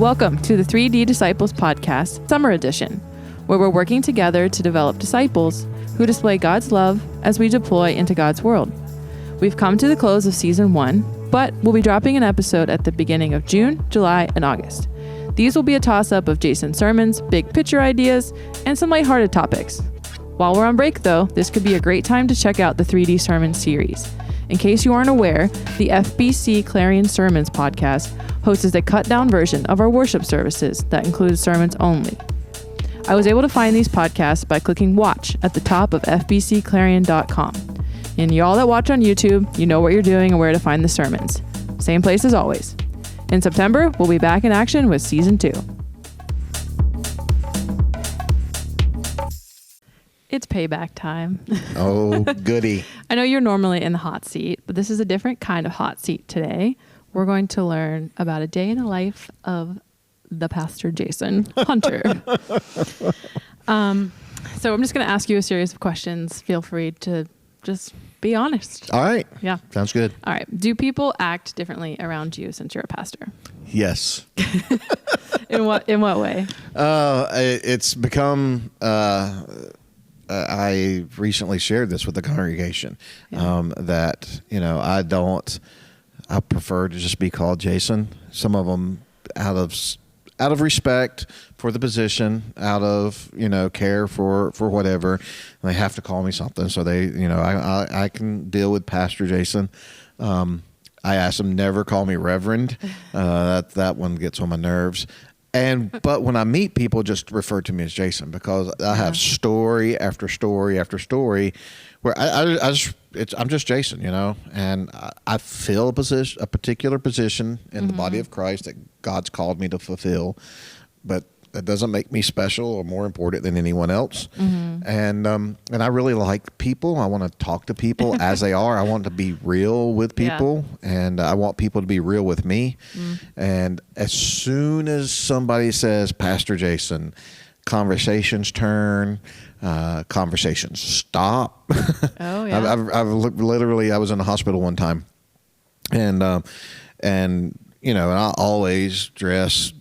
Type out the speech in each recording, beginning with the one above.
Welcome to the 3D Disciples Podcast Summer Edition, where we're working together to develop disciples who display God's love as we deploy into God's world. We've come to the close of Season 1, but we'll be dropping an episode at the beginning of June, July, and August. These will be a toss-up of Jason's sermons, big picture ideas, and some lighthearted topics. While we're on break, though, this could be a great time to check out the 3D Sermon series. In case you aren't aware, the FBC Clarion Sermons podcast hosts a cut-down version of our worship services that includes sermons only. I was able to find these podcasts by clicking watch at the top of fbcclarion.com. And y'all that watch on YouTube, you know what you're doing and where to find the sermons. Same place as always. In September, we'll be back in action with Season 2. It's payback time. Oh, goody. I know you're normally in the hot seat, but this is a different kind of hot seat today. We're going to learn about a day in the life of the Pastor Jason Hunter. So I'm just going to ask you a series of questions. Feel free to just be honest. All right. Yeah. Sounds good. All right. Do people act differently around you since you're a pastor? Yes. In what way? It's become... I recently shared this with the congregation, that, I prefer to just be called Jason. Some of them out of respect for the position, out of, care for whatever, they have to call me something. So they, I can deal with Pastor Jason. I ask them never call me Reverend. That one gets on my nerves. But when I meet people, just refer to me as Jason, because I have story after story after story where I'm just Jason, and I fill a particular position in the body of Christ that God's called me to fulfill, but that doesn't make me special or more important than anyone else. And I really like people. I want to talk to people as they are. I want to be real with people, and I want people to be real with me. And as soon as somebody says Pastor Jason, conversations turn, conversations stop. Oh yeah. I've literally, I was in the hospital one time, and I always dress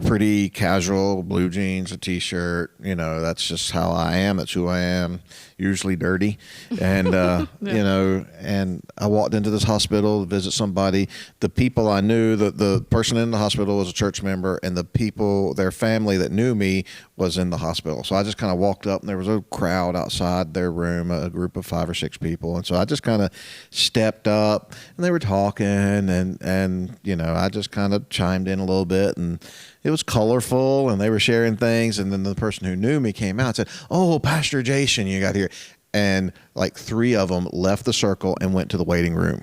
pretty casual, blue jeans, a t-shirt, that's just how I am. That's who I am, usually dirty. And, and I walked into this hospital to visit somebody. The people I knew, the person in the hospital was a church member, and the people, their family that knew me was in the hospital. So I just kind of walked up, and there was a crowd outside their room, a group of 5 or 6 people. And so I just kind of stepped up, and they were talking, and I just kind of chimed in a little bit, and it was colorful, and they were sharing things. And then the person who knew me came out and said, "Oh, Pastor Jason, you got here." And like 3 of them left the circle and went to the waiting room.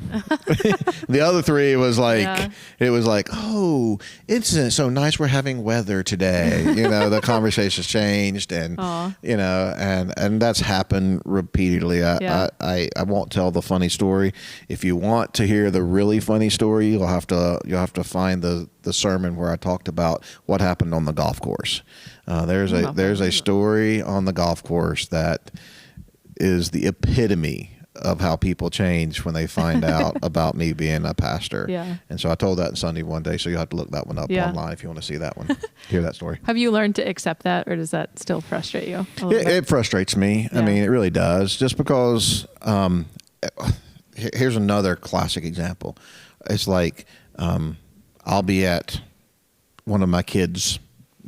The other 3 was like, It was like, "Oh, it's so nice we're having weather today." The conversation's changed, and, and that's happened repeatedly. I won't tell the funny story. If you want to hear the really funny story, you'll have to find the sermon where I talked about what happened on the golf course. There's a story on the golf course that is the epitome of how people change when they find out about me being a pastor. Yeah. And so I told that on Sunday one day, so you'll have to look that one up online if you want to see that one, hear that story. Have you learned to accept that, or does that still frustrate you? It frustrates me. Yeah. I mean, it really does, just because here's another classic example. It's like I'll be at one of my kids'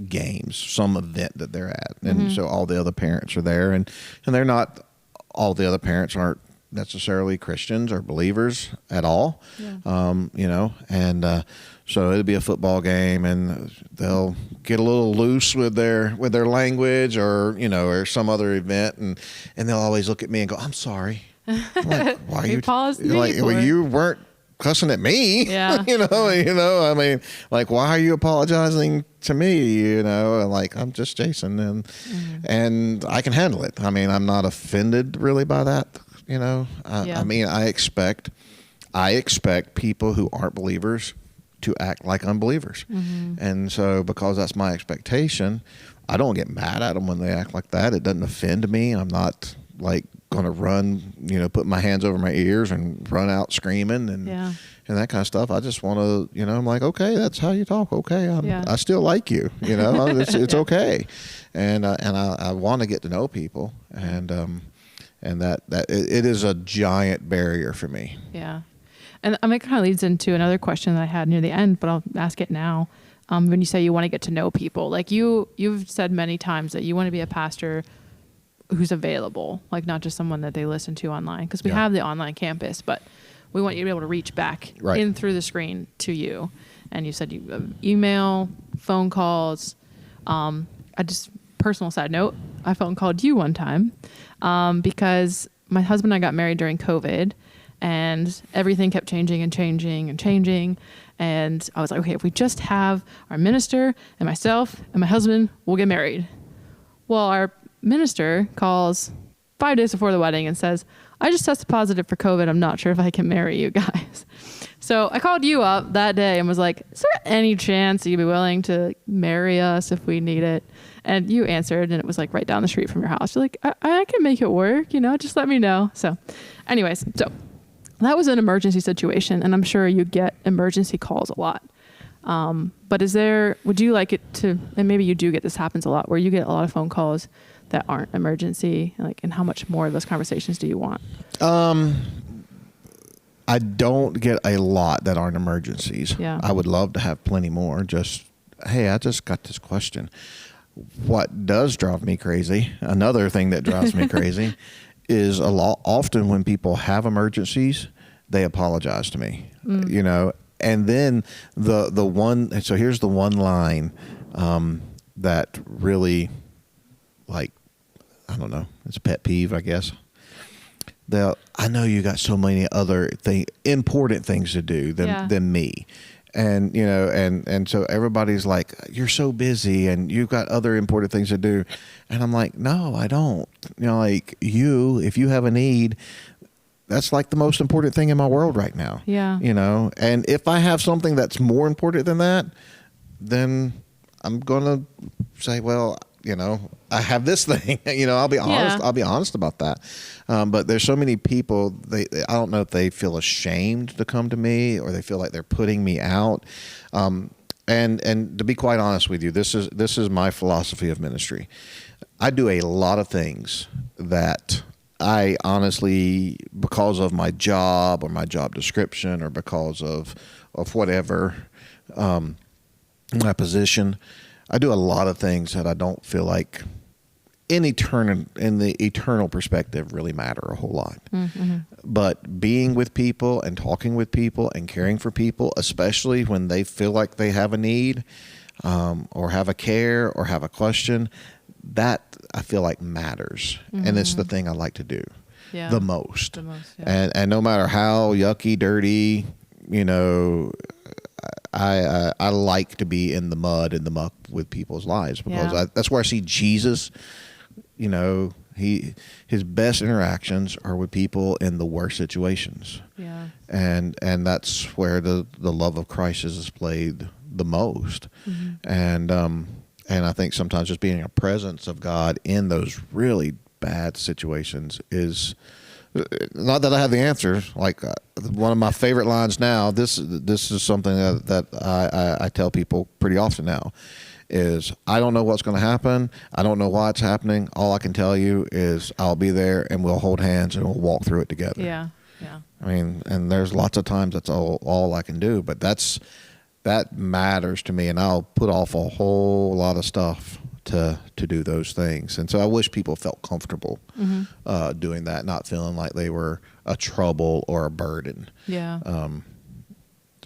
games, some event that they're at, and so all the other parents are there, and they're not, all the other parents aren't necessarily Christians or believers at all. So it'll be a football game, and they'll get a little loose with their language, or some other event, and they'll always look at me and go, "I'm sorry." I'm like, "Why are you paused me like, well, you weren't cussing at me." Yeah. I mean, like, why are you apologizing to me? And like, I'm just Jason, and I can handle it. I mean, I'm not offended really by that. I mean, I expect people who aren't believers to act like unbelievers. And so because that's my expectation, I don't get mad at them when they act like that. It doesn't offend me. I'm not like going to run, put my hands over my ears and run out screaming and that kind of stuff. I just want to, I'm like, okay, that's how you talk. Okay. I still like you, it's okay. And I want to get to know people, and that it is a giant barrier for me. Yeah. And it kind of leads into another question that I had near the end, but I'll ask it now. When you say you want to get to know people, like you've said many times that you want to be a pastor who's available, like not just someone that they listen to online, because we have the online campus, but we want you to be able to reach back in through the screen to you. And you said you email, phone calls. Personal side note, I phone called you one time because my husband and I got married during COVID, and everything kept changing and changing and changing. And I was like, okay, if we just have our minister and myself and my husband, we'll get married. Well, our minister calls 5 days before the wedding and says, I just tested positive for COVID. I'm not sure if I can marry you guys. So I called you up that day and was like, is there any chance you'd be willing to marry us if we need it? And you answered, and it was like right down the street from your house. You're like, I can make it work, just let me know. So anyways, that was an emergency situation, and I'm sure you get emergency calls a lot. But would you like it to, and maybe you do get, this happens a lot, where you get a lot of phone calls that aren't emergency, and how much more of those conversations do you want? I don't get a lot that aren't emergencies. Yeah. I would love to have plenty more. Hey, I just got this question. What does drive me crazy, another thing that drives me crazy, is often when people have emergencies, they apologize to me, and then so here's the one line that really, like, I don't know, it's a pet peeve, I guess. I know you got so many other important things to do than me. And, and so everybody's like, you're so busy and you've got other important things to do. And I'm like, no, I don't. If you have a need, that's like the most important thing in my world right now. Yeah. And if I have something that's more important than that, then I'm going to say, well, I have this thing, I'll be honest. I'll be honest about that. But there's so many people, I don't know if they feel ashamed to come to me, or they feel like they're putting me out. And to be quite honest with you, this is my philosophy of ministry. I do a lot of things that I honestly, because of my job or my job description, or because of whatever, my position, I do a lot of things that I don't feel like in the eternal perspective really matter a whole lot. Mm-hmm. But being with people and talking with people and caring for people, especially when they feel like they have a need, or have a care or have a question, that I feel like matters. Mm-hmm. And it's the thing I like to do the most. And no matter how yucky, dirty, I like to be in the mud, in the muck with people's lives, because that's where I see Jesus. His best interactions are with people in the worst situations. Yeah. And that's where the love of Christ is displayed the most. Mm-hmm. And I think sometimes just being a presence of God in those really bad situations is, not that I have the answer. Like, one of my favorite lines now, this is something that I tell people pretty often now, is I don't know what's going to happen. I don't know why it's happening. All I can tell you is I'll be there, and we'll hold hands and we'll walk through it together. Yeah. Yeah. I mean, and there's lots of times that's all I can do, but that matters to me, and I'll put off a whole lot of stuff to do those things. And so I wish people felt comfortable doing that, not feeling like they were a trouble or a burden. Yeah.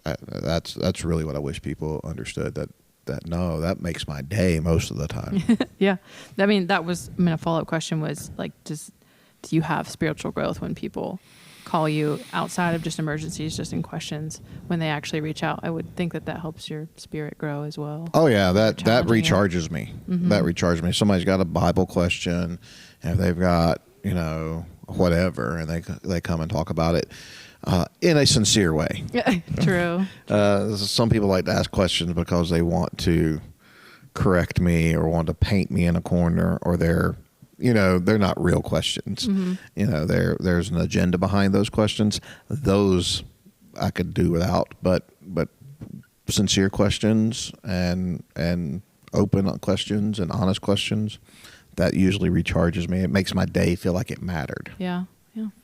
That's really what I wish people understood, that that makes my day most of the time. Yeah. I mean, a follow-up question was like, do you have spiritual growth when people call you outside of just emergencies, just in questions, when they actually reach out? I would think that helps your spirit grow as well. Oh yeah, that recharges me. Mm-hmm. That recharges me. Somebody's got a Bible question, and they've got whatever, and they come and talk about it in a sincere way. True. Some people like to ask questions because they want to correct me or want to paint me in a corner, or they're not real questions. Mm-hmm. There's an agenda behind those questions. Those I could do without, but sincere questions and open questions and honest questions, that usually recharges me. It makes my day feel like it mattered. Yeah.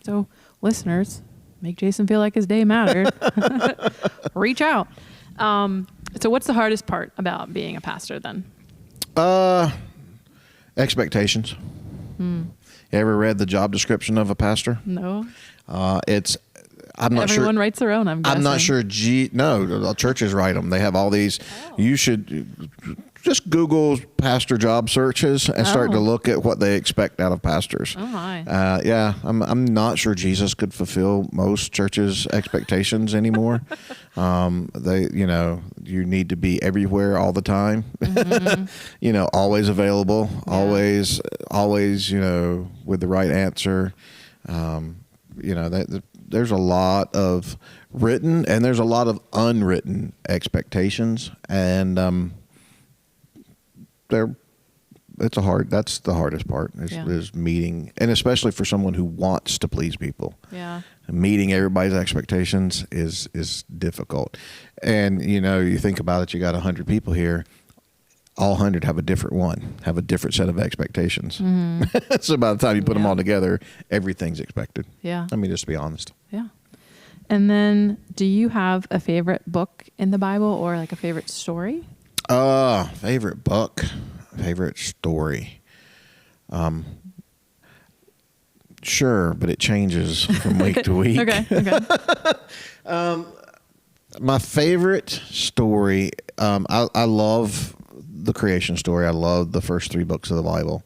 So listeners, make Jason feel like his day mattered. Reach out. So what's the hardest part about being a pastor then? Expectations. You ever read the job description of a pastor? No. I'm not sure. Everyone writes their own, I'm guessing. I'm not sure. No, churches write them. They have all these. You should just Google pastor job searches and start to look at what they expect out of pastors. Oh my. Yeah, I'm not sure Jesus could fulfill most churches' expectations anymore. You need to be everywhere all the time. Always available, always, with the right answer. There's a lot of written and there's a lot of unwritten expectations, and that's the hardest part is meeting, and especially for someone who wants to please people. Yeah. Meeting everybody's expectations is difficult. And you think about it, you got 100 people here. All 100 have a different set of expectations. So by the time you put them all together, everything's expected. Yeah. I mean, just to be honest. Yeah. And then do you have a favorite book in the Bible or like a favorite story? Favorite book, favorite story. Sure, but it changes from week to week. Okay. My favorite story, I love the creation story. I love the first 3 books of the Bible.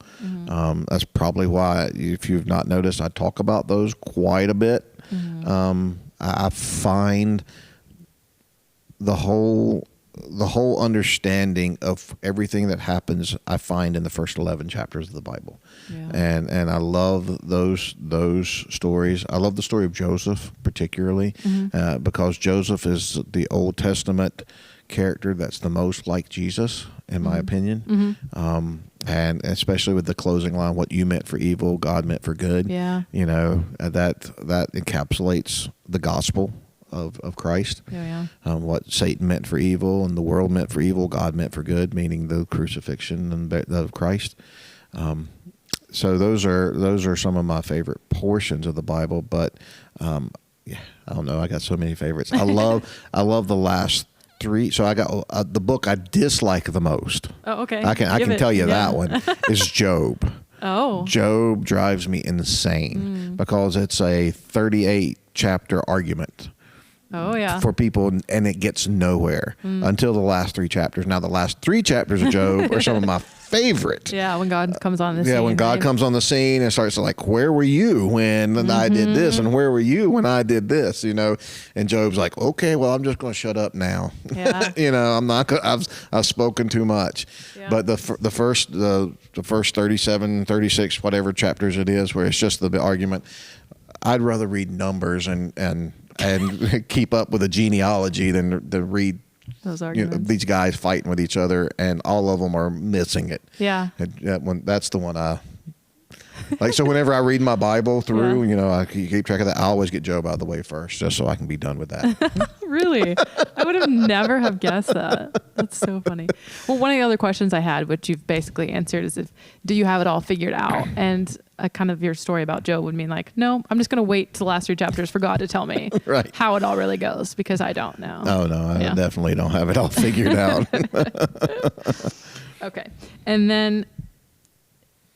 That's probably why, if you've not noticed, I talk about those quite a bit. I find the whole understanding of everything that happens, I find in the first 11 chapters of the Bible. Yeah. And I love those stories. I love the story of Joseph particularly, because Joseph is the Old Testament character that's the most like Jesus, in my opinion. And especially with the closing line, what you meant for evil, God meant for good. Yeah. That encapsulates the gospel of Christ. What Satan meant for evil and the world meant for evil, God meant for good, meaning the crucifixion of Christ. So those are some of my favorite portions of the Bible. But I don't know. I got so many favorites. I love the last 3. So I got the book I dislike the most. Oh, okay. I can tell you that one is Job. Oh. Job drives me insane because it's a 38 chapter argument. Oh, yeah. For people, and it gets nowhere until the last 3 chapters. Now, the last 3 chapters of Job are some of my favorite. Yeah, when God comes on the scene. Yeah, when God comes on the scene and starts like, where were you when I did this? And where were you when I did this? And Job's like, okay, well, I'm just going to shut up now. Yeah. I'm not gonna, I've spoken too much. Yeah. But the first 37, 36, whatever chapters it is, where it's just the argument, I'd rather read Numbers and keep up with a genealogy than read those arguments. These guys fighting with each other, and all of them are missing it. Yeah. And that's the one I like. So whenever I read my Bible through, I keep track of that. I always get Job out of the way first, just so I can be done with that. Really? I would have never have guessed that. That's so funny. Well, one of the other questions I had, which you've basically answered, is do you have it all figured out? And kind of your story about Job would mean like, no, I'm just going to wait till the last 3 chapters for God to tell me how it all really goes, because I don't know. Oh, no, I definitely don't have it all figured out. Okay. And then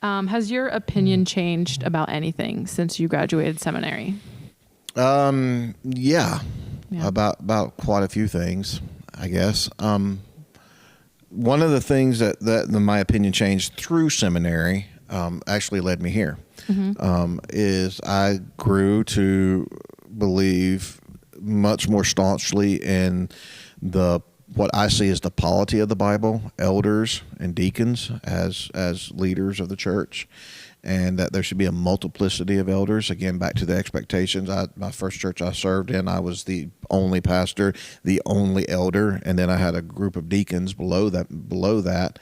has your opinion changed about anything since you graduated seminary? Yeah. About quite a few things, I guess. One of the things that my opinion changed through seminary actually led me here, is I grew to believe much more staunchly in what I see as the polity of the Bible, elders and deacons as leaders of the church, and that there should be a multiplicity of elders. Again, back to the expectations. My first church I served in, I was the only pastor, the only elder, and then I had a group of deacons below that.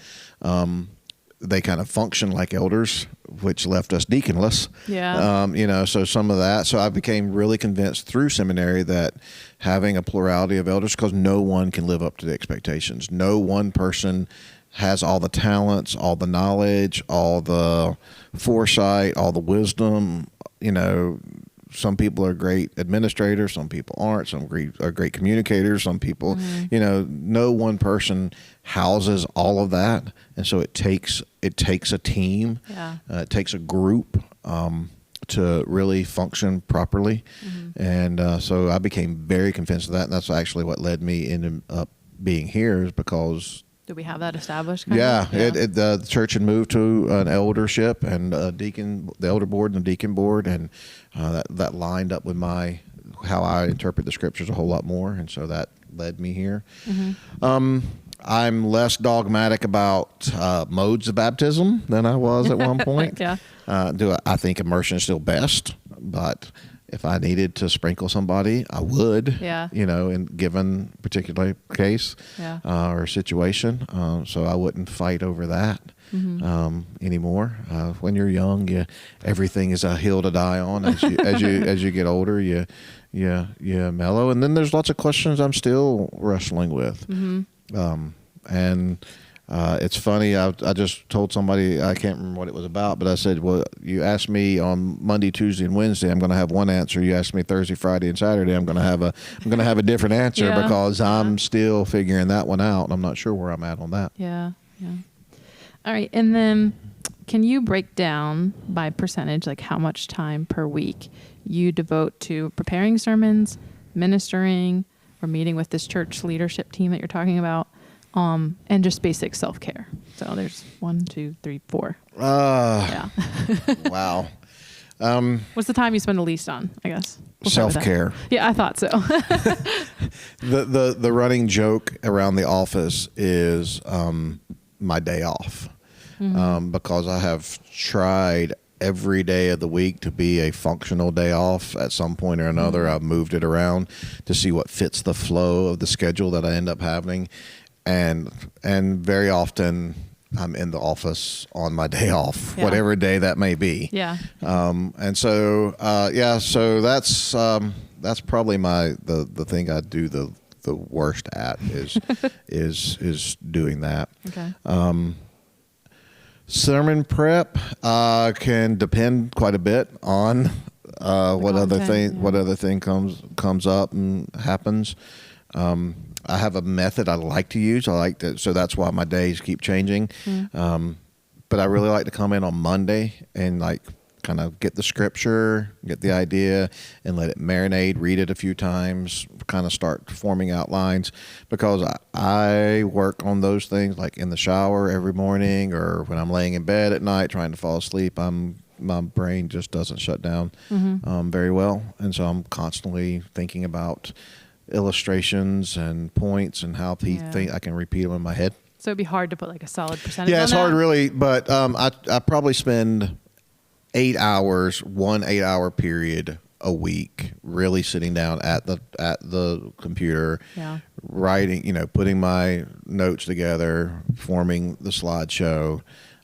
they kind of function like elders, which left us deaconless. Yeah. So some of that. So I became really convinced through seminary that having a plurality of elders, because no one can live up to the expectations. No one person has all the talents, all the knowledge, all the foresight, all the wisdom. Some people are great administrators, some people aren't, some are great communicators, some people, no one person houses all of that. And so it takes a team, it takes a group to really function properly. And so I became very convinced of that. And that's actually what led me up being here, is because do we have that established? The church had moved to an eldership and the elder board and the deacon board, and that lined up with how I interpret the scriptures a whole lot more, and so that led me here. I'm less dogmatic about modes of baptism than I was at one point. I think immersion is still best, but if I needed to sprinkle somebody, I would, in given particular case or situation. So I wouldn't fight over that anymore. When you're young, everything is a hill to die on. As you get older, you mellow. And then there's lots of questions I'm still wrestling with. It's funny, I just told somebody, I can't remember what it was about, but I said, well, you asked me on Monday, Tuesday, and Wednesday, I'm going to have one answer. You asked me Thursday, Friday, and Saturday, I'm going to have a different answer because I'm still figuring that one out. I'm not sure where I'm at on that. Yeah. All right. And then can you break down by percentage, like how much time per week you devote to preparing sermons, ministering, or meeting with this church leadership team that you're talking about? And just basic self-care. So there's 1, 2, 3, 4. Wow. What's the time you spend the least on, I guess? Self-care. Yeah, I thought so. The running joke around the office is my day off. Because I have tried every day of the week to be a functional day off at some point or another. I've moved it around to see what fits the flow of the schedule that I end up having. And very often I'm in the office on my day off, whatever day that may be. Yeah. So that's probably the thing I do the worst at is doing that. Okay. Sermon prep can depend quite a bit on what other thing comes up and happens. I have a method I like to use. So that's why my days keep changing. But I really like to come in on Monday and kind of get the scripture, get the idea, and let it marinate, read it a few times, kind of start forming outlines, because I work on those things like in the shower every morning or when I'm laying in bed at night trying to fall asleep. My brain just doesn't shut down very well. And so I'm constantly thinking about illustrations and points and how I can repeat them in my head. So it'd be hard to put like a solid percentage on it's that? hard really, but I probably spend 8 hours, 1 8-hour period a week, really sitting down at the computer, writing, putting my notes together, forming the slideshow.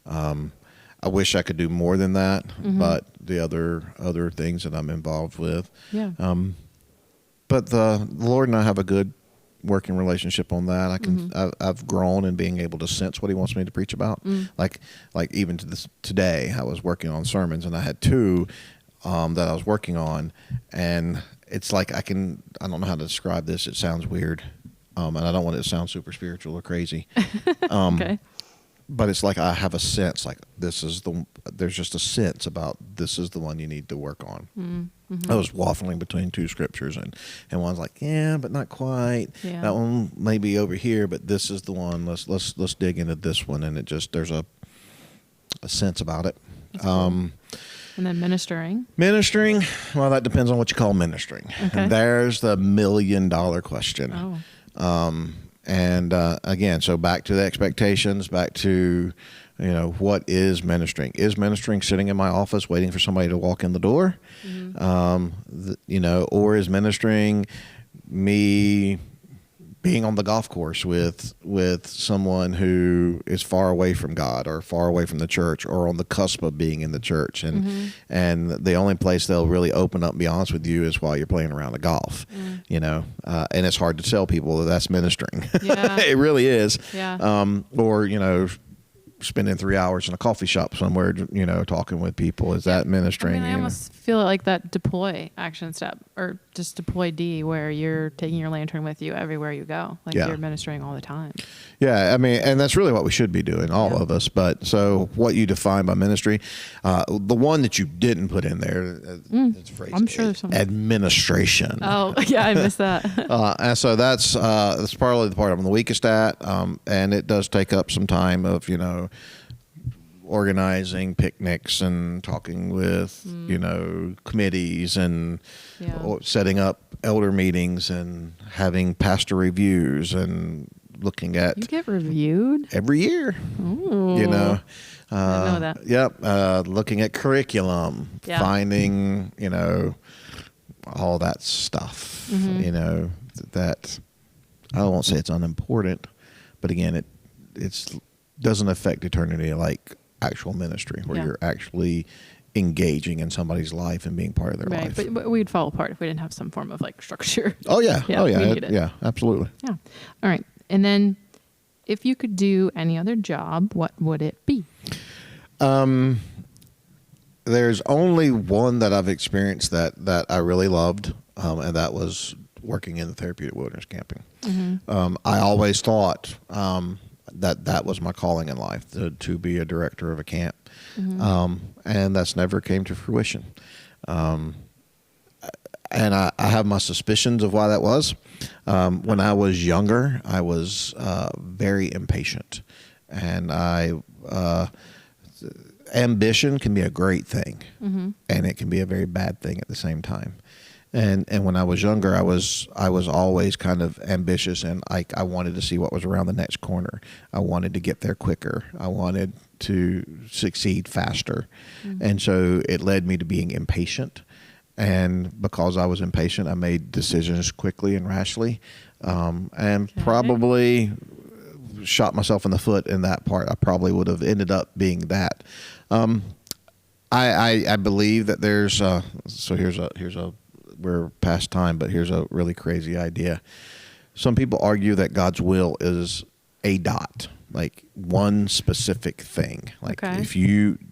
I wish I could do more than that, but the other things that I'm involved with. Yeah. But the Lord and I have a good working relationship on that. I've grown in being able to sense what He wants me to preach about. Like even today, I was working on sermons, and I had 2 that I was working on, and it's like I don't know how to describe this. It sounds weird, and I don't want it to sound super spiritual or crazy. Okay. But it's like I have a sense, like there's just a sense about this is the one you need to work on. I was waffling between 2 scriptures, and one's like, but not quite. Yeah. That one may be over here, but this is the one. Let's dig into this one, and there's a sense about it. Cool. And then ministering. Ministering, well, that depends on what you call ministering. Okay. And there's the $1 million question. Oh. And again, so back to the expectations, back to, what is ministering? Is ministering sitting in my office waiting for somebody to walk in the door? Or is ministering me being on the golf course with someone who is far away from God or far away from the church or on the cusp of being in the church. And the only place they'll really open up and be honest with you is while you're playing around the golf, and it's hard to tell people that that's ministering. Yeah. It really is. Yeah. Or, spending 3 hours in a coffee shop somewhere, talking with people. Is that ministering? I almost feel like that deploy action step, or just deploy D, where you're taking your lantern with you everywhere you go. Like you're ministering all the time. Yeah, I mean, and that's really what we should be doing, all of us. But so what you define by ministry, the one that you didn't put in there, it's phrased, I'm sure there's something. Administration. Oh, yeah, I missed that. And so that's probably the part I'm the weakest at, and it does take up some time of, organizing picnics and talking with, committees and setting up elder meetings and having pastor reviews and looking at. You get reviewed? Every year. Ooh. I didn't know that. Yep. Looking at curriculum, finding, all that stuff, that I won't say it's unimportant, but again, it's doesn't affect eternity like actual ministry where you're actually engaging in somebody's life and being part of their life. But we'd fall apart if we didn't have some form of structure. Oh yeah. We need it. Yeah, absolutely. Yeah. All right. And then if you could do any other job, what would it be? There's only one that I've experienced that I really loved, and that was working in the therapeutic wilderness camping. I always thought that was my calling in life, to be a director of a camp. And that's never came to fruition. And I have my suspicions of why that was. When I was younger, I was very impatient. And ambition can be a great thing, and it can be a very bad thing at the same time. And when I was younger, I was always kind of ambitious, and I wanted to see what was around the next corner. I wanted to get there quicker. I wanted to succeed faster. And so it led me to being impatient. And because I was impatient, I made decisions quickly and rashly, and probably shot myself in the foot in that part. I probably would have ended up being that. I believe that there's so here's a we're past time, but here's a really crazy idea. Some people argue that God's will is a dot, like one specific thing. Like if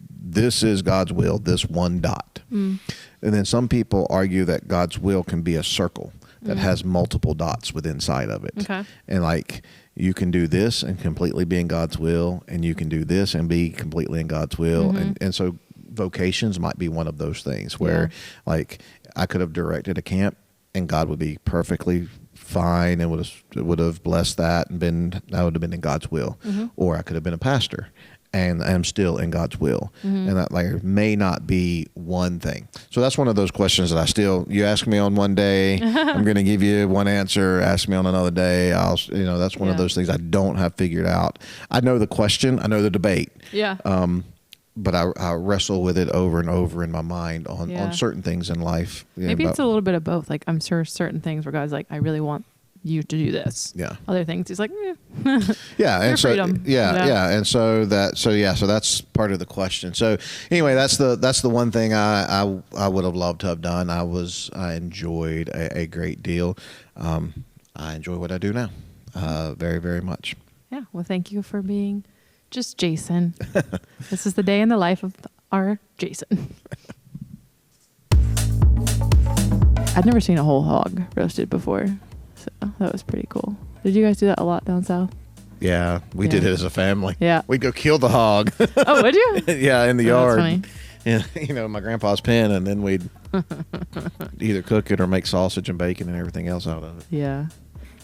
this is God's will, this one dot. And then some people argue that God's will can be a circle that has multiple dots within inside of it. And like you can do this and completely be in God's will, and you can do this and be completely in God's will. And so vocations might be one of those things where like I could have directed a camp and God would be perfectly fine and would have blessed that and I would have been in God's will. Or I could have been a pastor and I'm still in God's will. And that may not be one thing. So that's one of those questions that you ask me on one day, I'm going to give you one answer. Ask me on another day. That's one of those things I don't have figured out. I know the question, I know the debate. But I wrestle with it over and over in my mind on certain things in life. Maybe it's a little bit of both. Like I'm sure certain things where God's like, I really want you to do this. Other things he's like, and so and so that's part of the question. So anyway, that's the one thing I would have loved to have done. I enjoyed a great deal. I enjoy what I do now, very, very much. Yeah. Well, thank you for being just Jason. This is the day in the life of our Jason. I'd never seen a whole hog roasted before, so that was pretty cool. Did you guys do that a lot down south? Yeah, we did it as a family. Yeah. We'd go kill the hog. Oh, would you? Yeah, in the yard. That's funny. In, my grandpa's pen, and then we'd either cook it or make sausage and bacon and everything else out of it. Yeah.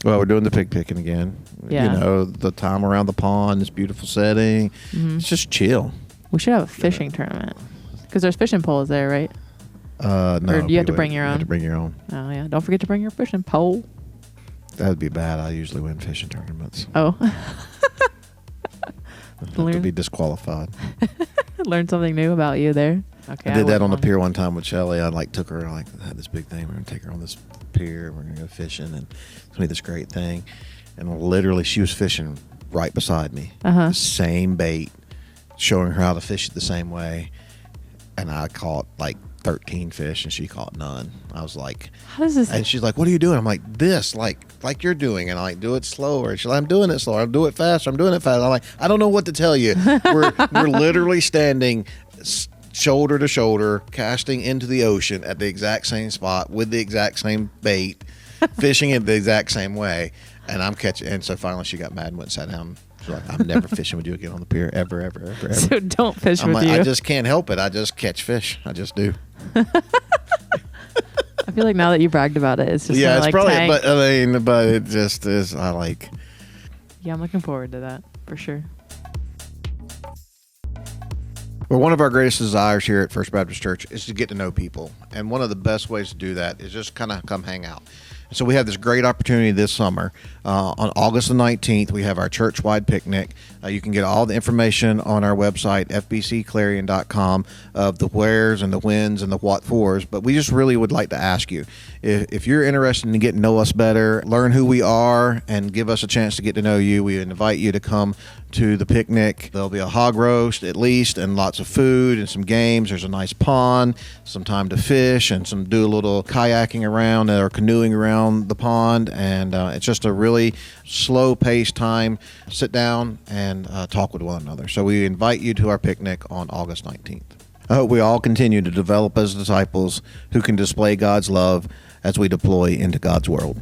Well, we're doing the pig picking again. Yeah. The time around the pond, this beautiful setting. It's just chill. We should have a fishing tournament because there's fishing poles there, right? No. Or do you have to bring your own? You have to bring your own. Oh, yeah. Don't forget to bring your fishing pole. That would be bad. I usually win fishing tournaments. Oh. I'd have to be disqualified. Learn something new about you there. Okay, I did that on the wouldn't pier one time with Shelly. I took her, had this big thing. We're going to take her on this pier. We're going to go fishing, and it's going to be this great thing. And literally, she was fishing right beside me. Uh-huh. The same bait, showing her how to fish it the same way. And I caught 13 fish, and she caught none. I was like, How does this? and she's like, what are you doing? I'm like, this, like you're doing. And I do it slower. She's like, I'm doing it slower. I'll do it faster. I'm doing it faster. I'm like, I don't know what to tell you. We're literally standing shoulder to shoulder, casting into the ocean at the exact same spot with the exact same bait, fishing it the exact same way. And I'm catching. And so finally she got mad and went and sat down. She's like, I'm never fishing with you again on the pier, ever, ever, ever, ever. So don't fish I'm with like, you. I just can't help it. I just catch fish. I just do. I feel like now that you bragged about it, it's just Yeah, it's probably, tank. but it just is. Yeah, I'm looking forward to that for sure. Well, one of our greatest desires here at First Baptist Church is to get to know people. And one of the best ways to do that is just kind of come hang out. And so we have this great opportunity this summer. On August the 19th, we have our church-wide picnic. You can get all the information on our website, FBCClarion.com, of the wheres and the whens and the what fors. But we just really would like to ask you, if you're interested in getting to know us better, learn who we are, and give us a chance to get to know you, we invite you to come to the picnic. There'll be a hog roast at least, and lots of food and some games. There's a nice pond, some time to fish, and do a little kayaking around or canoeing around the pond. And it's just a really slow-paced time. Sit down and talk with one another. So we invite you to our picnic on August 19th. I hope we all continue to develop as disciples who can display God's love as we deploy into God's world.